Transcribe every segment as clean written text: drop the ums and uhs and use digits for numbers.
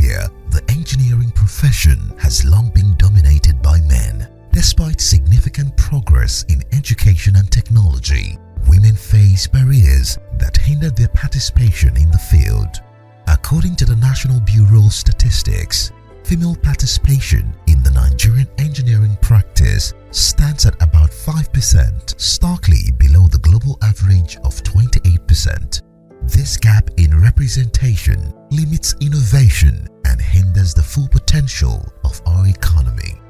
Nigeria, the engineering profession has long been dominated by men. Despite significant progress in education and technology, women face barriers that hinder their participation in the field. According to the National Bureau of Statistics, female participation in the Nigerian engineering practice stands at about 5%, starkly below the global average of 28%. This gap in representation limits innovation and hinders the full potential of our economy.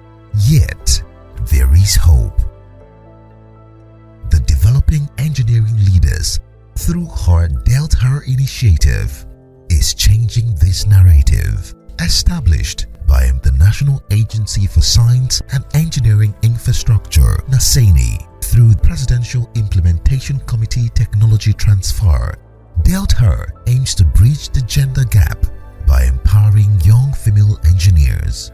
Yet, there is hope. The Developing Engineering Leaders, through her DELT-Her initiative, is changing this narrative. Established by the National Agency for Science and Engineering Infrastructure, NASENI, through the Presidential Implementation Committee Technology Transfer, DELT-Her aims to bridge the gender gap by empowering young female engineers.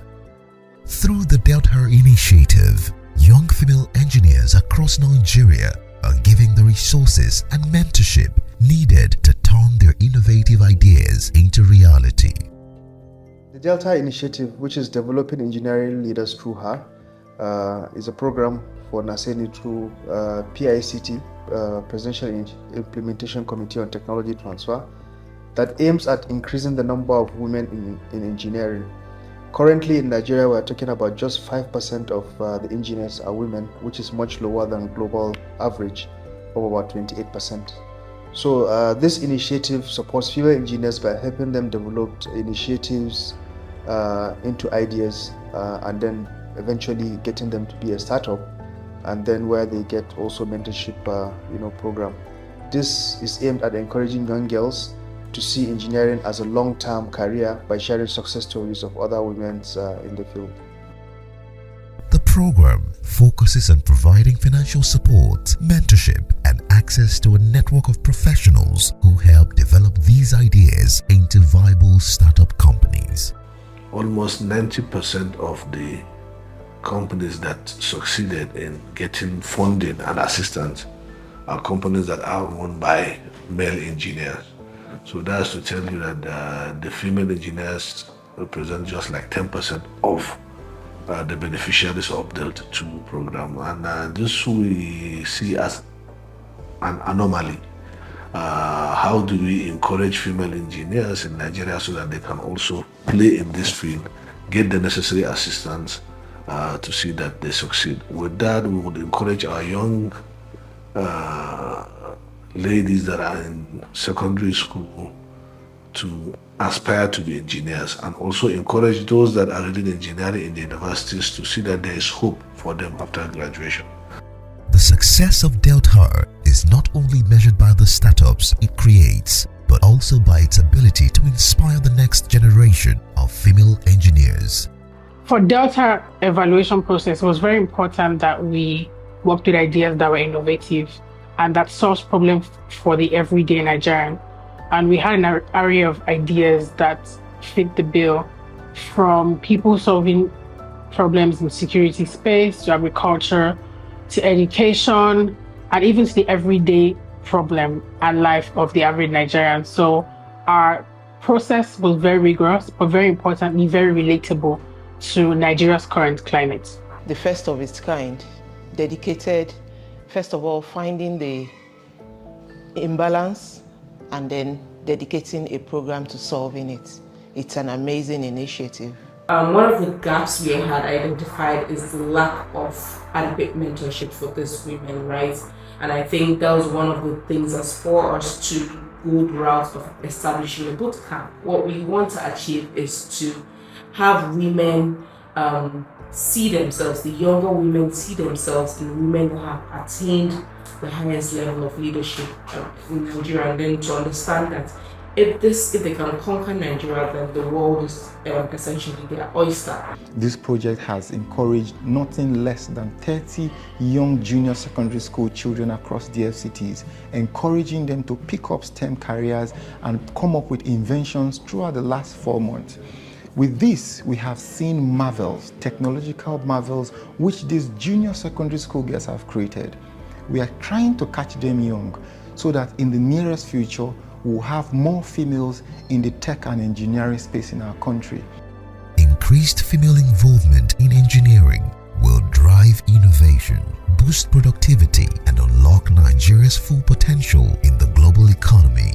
Through the DELT-Her initiative, young female engineers across Nigeria are given the resources and mentorship needed to turn their innovative ideas into reality. The DELT-Her initiative, which is Developing Engineering Leaders through Her, is a program for NASENI through PICT, Presidential Implementation Committee on Technology Transfer, that aims at increasing the number of women in engineering. Currently in Nigeria, we are talking about just 5% of the engineers are women, which is much lower than global average of about 28%. So this initiative supports female engineers by helping them develop initiatives into ideas and then eventually getting them to be a startup, and then where they get also mentorship program. This is aimed at encouraging young girls to see engineering as a long-term career by sharing success stories of other women in the field. The program focuses on providing financial support, mentorship, and access to a network of professionals who help develop these ideas into viable startup companies. Almost 90% of the companies that succeeded in getting funding and assistance are companies that are run by male engineers. So that's to tell you that the female engineers represent just like 10% of the beneficiaries of DELT-2 program, and this we see as an anomaly. How do we encourage female engineers in Nigeria so that they can also play in this field, get the necessary assistance to see that they succeed? With that, we would encourage our young ladies that are in secondary school to aspire to be engineers, and also encourage those that are reading engineering in the universities to see that there is hope for them after graduation. The success of DELT-Her is not only measured by the startups it creates, but also by its ability to inspire the next generation of female engineers. For DELT-Her evaluation process, it was very important that we worked with ideas that were innovative and that solves problems for the everyday Nigerian. And we had an array of ideas that fit the bill, from people solving problems in security space, to agriculture, to education, and even to the everyday problem and life of the average Nigerian. So our process was very rigorous, but very importantly, very relatable to Nigeria's current climate. The first of its kind, dedicated, first of all, finding the imbalance and then dedicating a program to solving it. It's an amazing initiative. One of the gaps we had identified is the lack of adequate mentorship for these women, right? And I think that was one of the things that's for us to go the route of establishing a boot camp. What we want to achieve is to have women see themselves, the younger women see themselves in women who have attained the highest level of leadership in Nigeria, and then to understand that if they can conquer Nigeria, then the world is essentially their oyster. This project has encouraged nothing less than 30 young junior secondary school children across the FCTs, encouraging them to pick up STEM careers and come up with inventions throughout the last 4 months. With this, we have seen marvels, technological marvels, which these junior secondary school girls have created. We are trying to catch them young so that in the nearest future, we'll have more females in the tech and engineering space in our country. Increased female involvement in engineering will drive innovation, boost productivity, and unlock Nigeria's full potential in the global economy.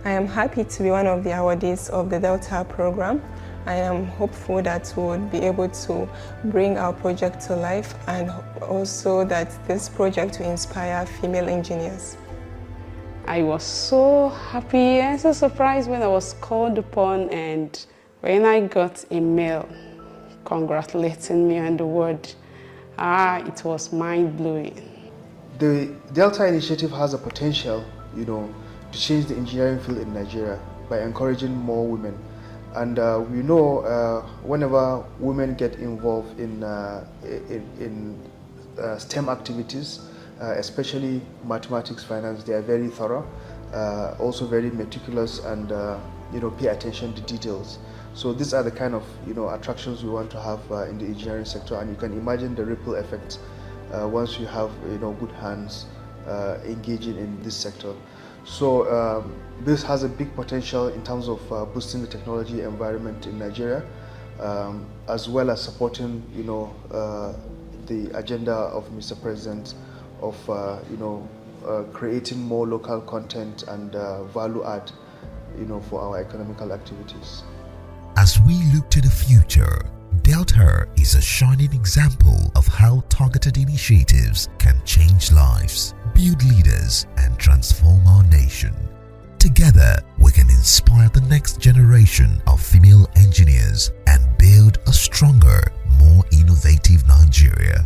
I am happy to be one of the awardees of the DELT-Her program. I am hopeful that we would be able to bring our project to life, and also that this project will inspire female engineers. I was so happy and so surprised when I was called upon, and when I got a mail congratulating me on the award, it was mind-blowing. The DELT-Her initiative has a potential, to change the engineering field in Nigeria by encouraging more women. And we know whenever women get involved in STEM activities, especially mathematics, finance, they are very thorough, also very meticulous, and pay attention to details. So these are the kind of attractions we want to have in the engineering sector, and you can imagine the ripple effect once you have good hands engaging in this sector. So this has a big potential in terms of boosting the technology environment in Nigeria, as well as supporting the agenda of Mr. President of creating more local content and value add for our economical activities. As we look to the future, DELT-Her is a shining example of how targeted initiatives can change lives, build leaders, and transform our nation. Together, we can inspire the next generation of female engineers and build a stronger, more innovative Nigeria.